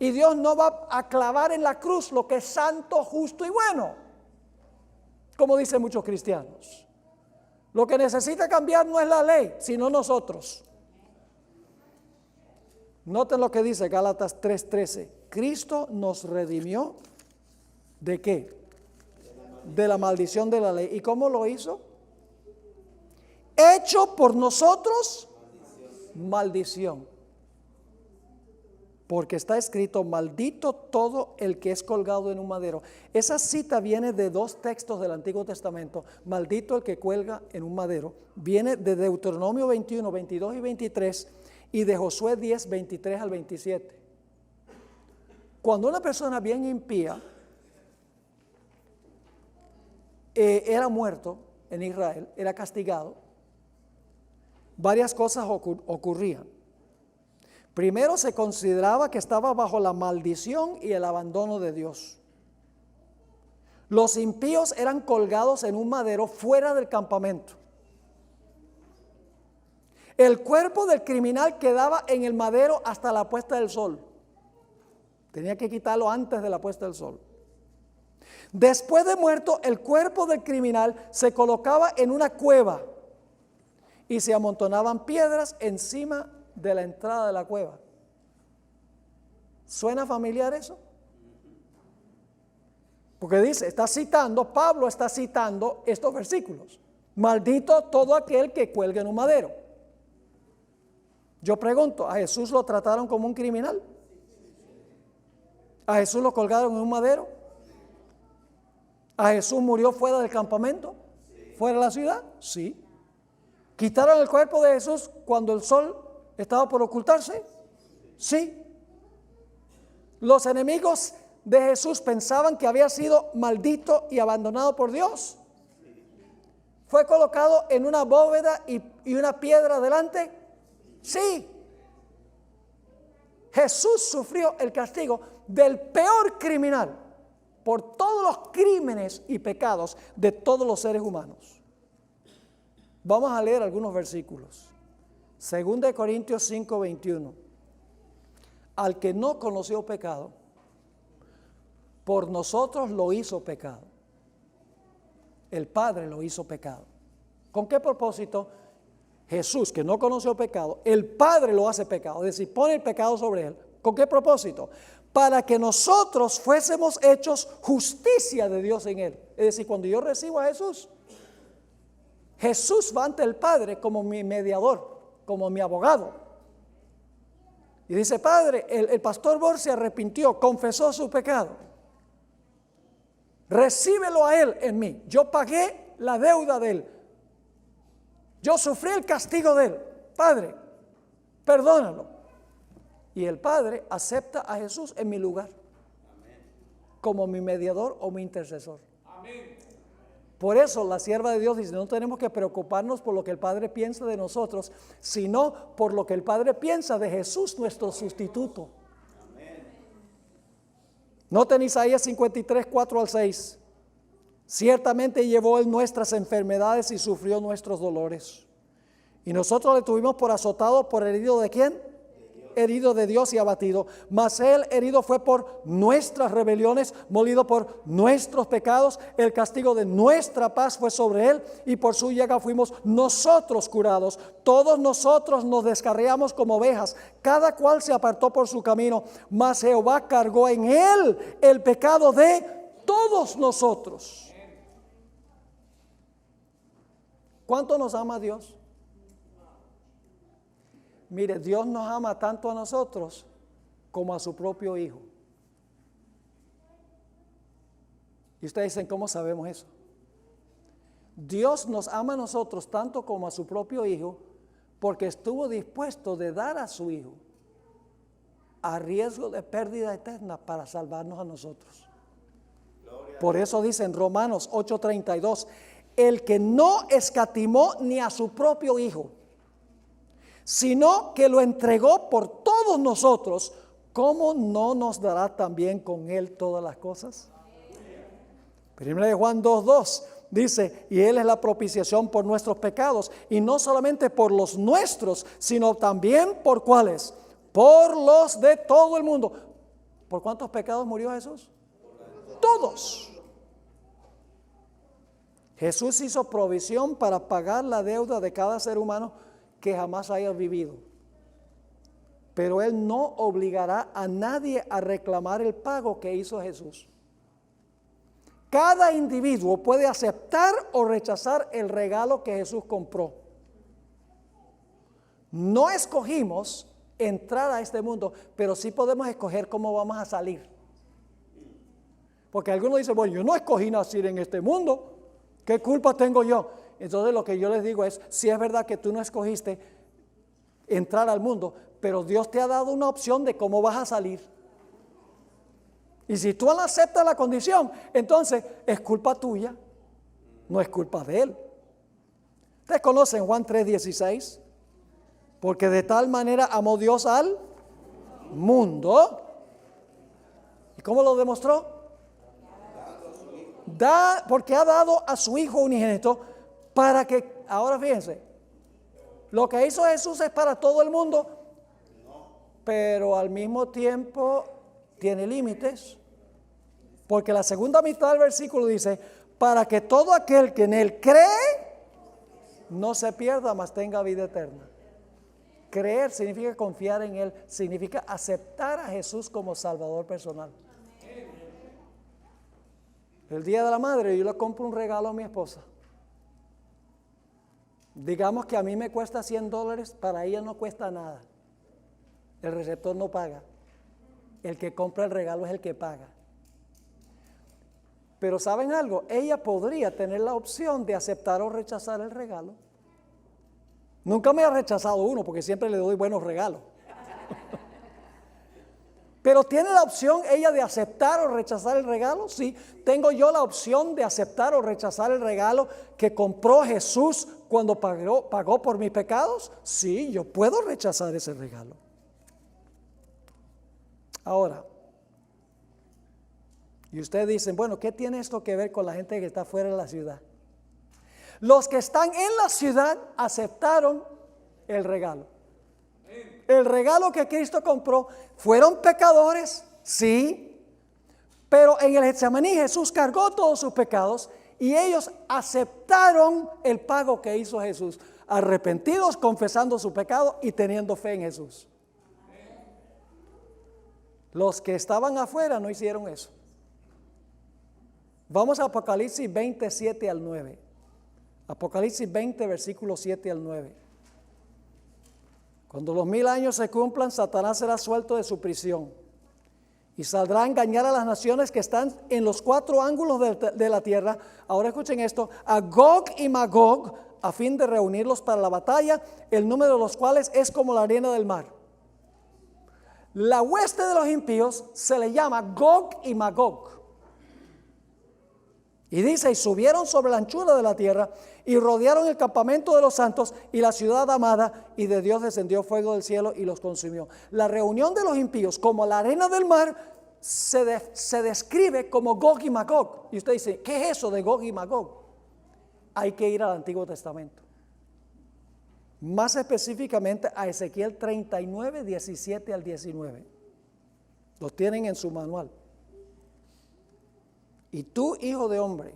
Y Dios no va a clavar en la cruz lo que es santo, justo y bueno, como dicen muchos cristianos. Lo que necesita cambiar no es la ley, sino nosotros. Noten lo que dice Gálatas 3:13. Cristo nos redimió ¿de qué? De la maldición de la ley. ¿Y cómo lo hizo? Hecho por nosotros maldición. Porque está escrito, maldito todo el que es colgado en un madero. Esa cita viene de dos textos del Antiguo Testamento. Maldito el que cuelga en un madero. Viene de Deuteronomio 21, 22 y 23 y de Josué 10, 23 al 27. Cuando una persona bien impía era muerto en Israel, era castigado, varias cosas ocurrían. Primero, se consideraba que estaba bajo la maldición y el abandono de Dios. Los impíos eran colgados en un madero fuera del campamento. El cuerpo del criminal quedaba en el madero hasta la puesta del sol. Tenía que quitarlo antes de la puesta del sol. Después de muerto, el cuerpo del criminal se colocaba en una cueva y se amontonaban piedras encima de la entrada de la cueva. ¿Suena familiar eso? Porque dice, Pablo está citando estos versículos. Maldito todo aquel que cuelgue en un madero. Yo pregunto, ¿a Jesús lo trataron como un criminal? ¿A Jesús lo colgaron en un madero? ¿A Jesús murió fuera del campamento? ¿Fuera de la ciudad? Sí. ¿Quitaron el cuerpo de Jesús cuando el sol estaba por ocultarse? Sí. ¿Los enemigos de Jesús pensaban que había sido maldito y abandonado por Dios? ¿Fue colocado en una bóveda y una piedra delante? Sí. Jesús sufrió el castigo del peor criminal por todos los crímenes y pecados de todos los seres humanos. Vamos a leer algunos versículos. 2 Corintios 5, 21. Al que no conoció pecado, por nosotros lo hizo pecado. El Padre lo hizo pecado. ¿Con qué propósito? Jesús, que no conoció pecado, el Padre lo hace pecado, es decir, pone el pecado sobre él. ¿Con qué propósito? Para que nosotros fuésemos hechos justicia de Dios en él. Es decir, cuando yo recibo a Jesús, Jesús va ante el Padre como mi mediador, como mi abogado. Y dice, Padre, el pastor Bor se arrepintió, confesó su pecado. Recíbelo a él en mí. Yo pagué la deuda de él. Yo sufrí el castigo de él. Padre, perdónalo. Y el Padre acepta a Jesús en mi lugar, como mi mediador o mi intercesor. Por eso la sierva de Dios dice, no tenemos que preocuparnos por lo que el Padre piensa de nosotros, sino por lo que el Padre piensa de Jesús, nuestro sustituto. Noten Isaías 53, 4 al 6. Ciertamente llevó Él nuestras enfermedades y sufrió nuestros dolores. Y nosotros le tuvimos por azotado, por herido ¿de quién? Herido de Dios y abatido. Mas Él herido fue por nuestras rebeliones, molido por nuestros pecados. El castigo de nuestra paz fue sobre Él, y por su llaga fuimos nosotros curados. Todos nosotros nos descarriamos como ovejas, cada cual se apartó por su camino. Mas Jehová cargó en Él el pecado de todos nosotros. ¿Cuánto nos ama Dios? Mire, Dios nos ama tanto a nosotros como a su propio Hijo. Y ustedes dicen, ¿cómo sabemos eso? Dios nos ama a nosotros tanto como a su propio Hijo, porque estuvo dispuesto de dar a su Hijo a riesgo de pérdida eterna para salvarnos a nosotros. Por eso dice en Romanos 8:32, el que no escatimó ni a su propio Hijo, sino que lo entregó por todos nosotros, ¿cómo no nos dará también con Él todas las cosas? Primera de Juan 2:2 dice, y Él es la propiciación por nuestros pecados, y no solamente por los nuestros, sino también por ¿cuáles? Por los de todo el mundo. ¿Por cuántos pecados murió Jesús? Todos. Jesús hizo provisión para pagar la deuda de cada ser humano que jamás haya vivido. Pero Él no obligará a nadie a reclamar el pago que hizo Jesús. Cada individuo puede aceptar o rechazar el regalo que Jesús compró. No escogimos entrar a este mundo, pero sí podemos escoger cómo vamos a salir. Porque algunos dicen, bueno, yo no escogí nacer en este mundo, ¿qué culpa tengo yo? Entonces lo que yo les digo es, si es verdad que tú no escogiste entrar al mundo, pero Dios te ha dado una opción de cómo vas a salir. Y si tú no aceptas la condición, entonces es culpa tuya, no es culpa de Él. Ustedes conocen Juan 3:16, porque de tal manera amó Dios al mundo. ¿Y cómo lo demostró? Porque ha dado a su Hijo unigénito para que, ahora fíjense, lo que hizo Jesús es para todo el mundo, pero al mismo tiempo tiene límites, porque la segunda mitad del versículo dice, para que todo aquel que en Él cree no se pierda, mas tenga vida eterna. Creer significa confiar en Él, significa aceptar a Jesús como Salvador personal. El día de la madre yo le compro un regalo a mi esposa. Digamos que a mí me cuesta $100, para ella no cuesta nada. El receptor no paga. El que compra el regalo es el que paga. Pero ¿saben algo? Ella podría tener la opción de aceptar o rechazar el regalo. Nunca me ha rechazado uno porque siempre le doy buenos regalos. Pero ¿tiene la opción ella de aceptar o rechazar el regalo? Sí. ¿Tengo yo la opción de aceptar o rechazar el regalo que compró Jesús cuando pagó por mis pecados? Sí, yo puedo rechazar ese regalo. Ahora, y ustedes dicen, bueno, ¿qué tiene esto que ver con la gente que está fuera de la ciudad? Los que están en la ciudad aceptaron el regalo. El regalo que Cristo compró, fueron pecadores, sí, pero en el Getsemaní Jesús cargó todos sus pecados y ellos aceptaron el pago que hizo Jesús, arrepentidos, confesando su pecado y teniendo fe en Jesús. Los que estaban afuera no hicieron eso. Vamos a Apocalipsis 20, 7 al 9. Apocalipsis 20, versículos 7 al 9. Cuando los 1000 años se cumplan, Satanás será suelto de su prisión y saldrá a engañar a las naciones que están en los 4 ángulos de la tierra. Ahora escuchen esto, a Gog y Magog, a fin de reunirlos para la batalla, el número de los cuales es como la arena del mar. La hueste de los impíos se le llama Gog y Magog. Y dice, y subieron sobre la anchura de la tierra y rodearon el campamento de los santos y la ciudad amada, y de Dios descendió fuego del cielo y los consumió. La reunión de los impíos, como la arena del mar, se describe como Gog y Magog. Y usted dice, ¿qué es eso de Gog y Magog? Hay que ir al Antiguo Testamento. Más específicamente a Ezequiel 39, 17 al 19. Los tienen en su manual. Y tú, hijo de hombre,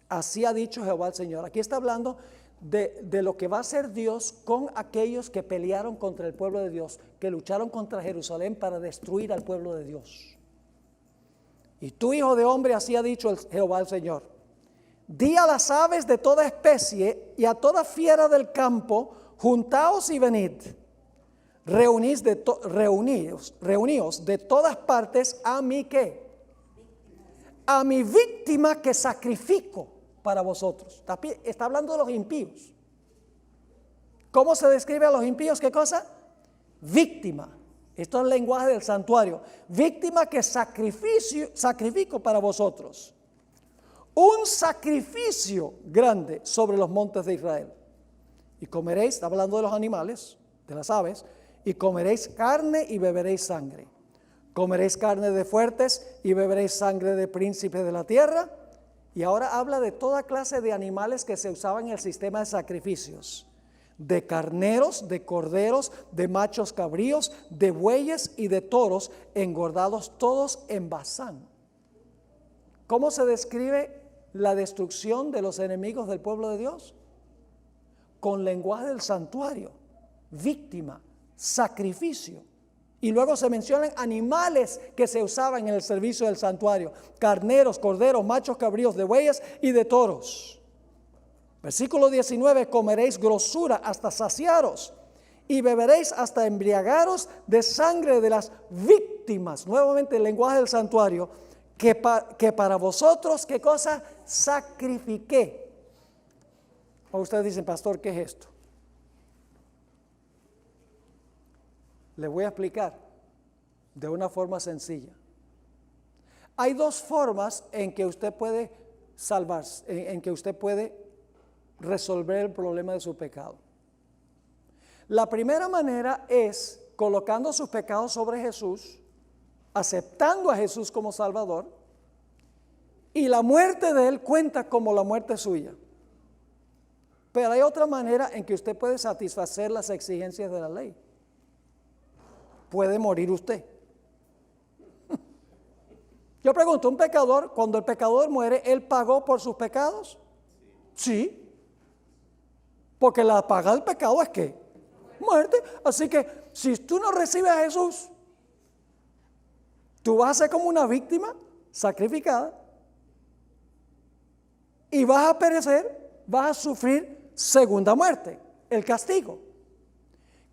así ha dicho Jehová el Señor. Aquí está hablando de lo que va a hacer Dios con aquellos que pelearon contra el pueblo de Dios, que lucharon contra Jerusalén para destruir al pueblo de Dios. Y tú, hijo de hombre, así ha dicho Jehová el Señor. Di a las aves de toda especie y a toda fiera del campo, juntaos y venid. Reuníos de todas partes a mí, ¿qué? A mi víctima que sacrifico para vosotros. Está hablando de los impíos. ¿Cómo se describe a los impíos? ¿Qué cosa? Víctima. Esto es el lenguaje del santuario. Víctima que sacrifico para vosotros. Un sacrificio grande sobre los montes de Israel. Y comeréis, está hablando de los animales, de las aves, y comeréis carne y beberéis sangre. Comeréis carne de fuertes y beberéis sangre de príncipes de la tierra. Y ahora habla de toda clase de animales que se usaban en el sistema de sacrificios. De carneros, de corderos, de machos cabríos, de bueyes y de toros, engordados todos en Basán. ¿Cómo se describe la destrucción de los enemigos del pueblo de Dios? Con lenguaje del santuario, víctima, sacrificio. Y luego se mencionan animales que se usaban en el servicio del santuario: carneros, corderos, machos cabríos, de bueyes y de toros. Versículo 19: comeréis grosura hasta saciaros y beberéis hasta embriagaros de sangre de las víctimas. Nuevamente el lenguaje del santuario, que para vosotros, ¿qué cosa? Sacrifiqué. O ustedes dicen, pastor, ¿qué es esto? Le voy a explicar de una forma sencilla. Hay dos formas en que usted puede salvarse, en que usted puede resolver el problema de su pecado. La primera manera es colocando sus pecados sobre Jesús, aceptando a Jesús como Salvador, y la muerte de Él cuenta como la muerte suya. Pero hay otra manera en que usted puede satisfacer las exigencias de la ley. Puede morir usted. Yo pregunto, ¿un pecador, cuando el pecador muere, él pagó por sus pecados? Sí. Porque la paga del pecado es ¿qué? Muerte. Así que si tú no recibes a Jesús, tú vas a ser como una víctima sacrificada y vas a perecer, vas a sufrir segunda muerte, el castigo.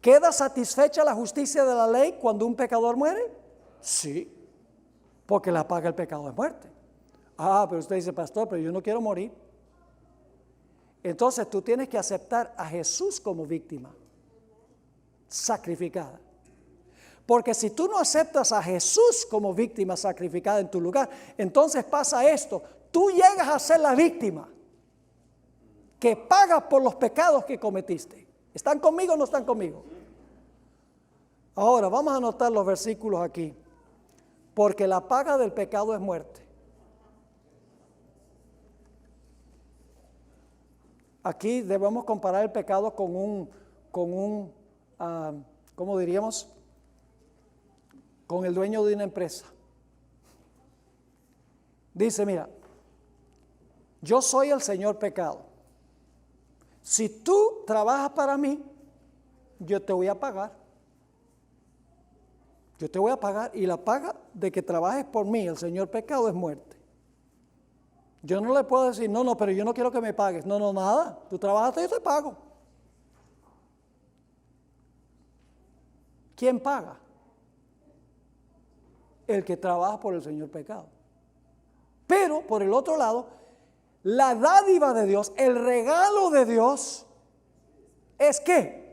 ¿Queda satisfecha la justicia de la ley cuando un pecador muere? Sí, porque la paga el pecado de muerte. Ah, pero usted dice, pastor, pero yo no quiero morir. Entonces tú tienes que aceptar a Jesús como víctima sacrificada. Porque si tú no aceptas a Jesús como víctima sacrificada en tu lugar, entonces pasa esto: tú llegas a ser la víctima que paga por los pecados que cometiste. ¿Están conmigo o no están conmigo? Ahora vamos a anotar los versículos aquí. Porque la paga del pecado es muerte. Aquí debemos comparar el pecado con un ¿cómo diríamos? Con el dueño de una empresa. Dice, mira, yo soy el Señor pecado. Si tú trabajas para mí, yo te voy a pagar. Yo te voy a pagar, y la paga de que trabajes por mí, el Señor pecado, es muerte. Yo no le puedo decir, no, pero yo no quiero que me pagues. No, nada. Tú trabajaste y yo te pago. ¿Quién paga? El que trabaja por el Señor pecado. Pero, por el otro lado, la dádiva de Dios, el regalo de Dios, ¿es qué?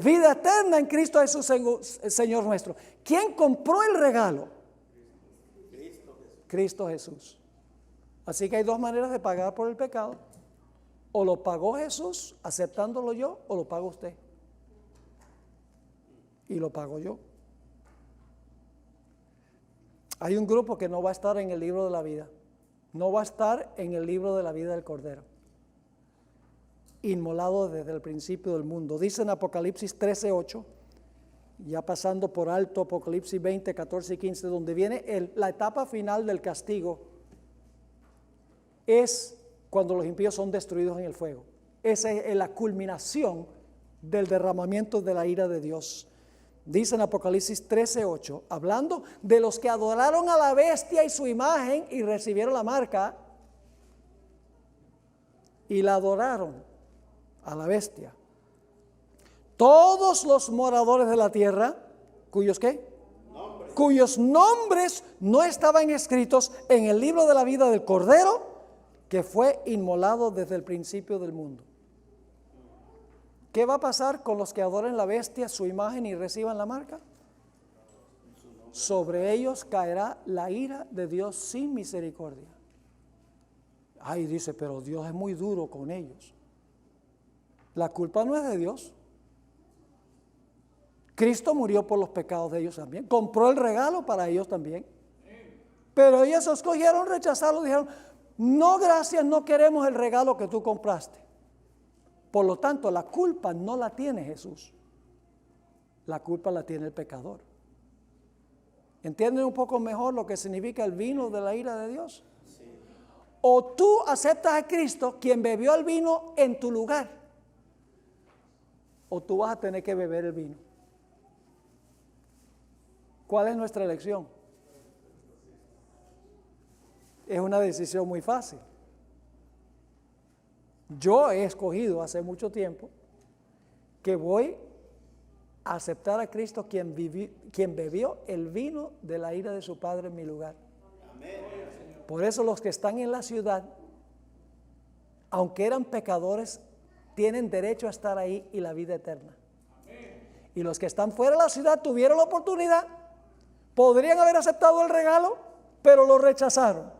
Vida eterna en Cristo Jesús, Señor nuestro. ¿Quién compró el regalo? Cristo Jesús. Así que hay dos maneras de pagar por el pecado. O lo pagó Jesús aceptándolo yo, o lo pago usted. Y lo pago yo. Hay un grupo que no va a estar en el libro de la vida. No va a estar en el libro de la vida del Cordero. Inmolado desde el principio del mundo. Dice en Apocalipsis 13:8, ya pasando por alto Apocalipsis 20, 14 y 15, donde viene la etapa final del castigo, es cuando los impíos son destruidos en el fuego. Esa es la culminación del derramamiento de la ira de Dios. Dice en Apocalipsis 13:8, hablando de los que adoraron a la bestia y su imagen y recibieron la marca y la adoraron a la bestia. Todos los moradores de la tierra, ¿cuyos qué? Nombres. Cuyos nombres no estaban escritos en el libro de la vida del Cordero, que fue inmolado desde el principio del mundo. ¿Qué va a pasar con los que adoren la bestia, su imagen y reciban la marca? Sobre ellos caerá la ira de Dios sin misericordia. Ay, dice, pero Dios es muy duro con ellos. La culpa no es de Dios. Cristo murió por los pecados de ellos también. Compró el regalo para ellos también. Pero ellos escogieron rechazarlo. Dijeron, no, gracias, no queremos el regalo que tú compraste. Por lo tanto, la culpa no la tiene Jesús. La culpa la tiene el pecador. ¿Entienden un poco mejor lo que significa el vino de la ira de Dios? Sí. O tú aceptas a Cristo, quien bebió el vino en tu lugar, o tú vas a tener que beber el vino. ¿Cuál es nuestra elección? Es una decisión muy fácil. Yo he escogido hace mucho tiempo que voy a aceptar a Cristo quien bebió el vino de la ira de su Padre en mi lugar. Amén. Por eso los que están en la ciudad, aunque eran pecadores, tienen derecho a estar ahí y la vida eterna. Amén. Y los que están fuera de la ciudad tuvieron la oportunidad, podrían haber aceptado el regalo, pero lo rechazaron.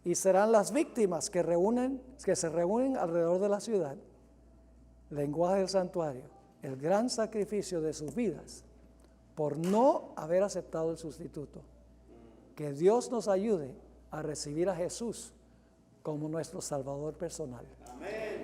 Y serán las víctimas que se reúnen alrededor de la ciudad, lenguaje del santuario, el gran sacrificio de sus vidas por no haber aceptado el sustituto. Que Dios nos ayude a recibir a Jesús como nuestro Salvador personal. Amén.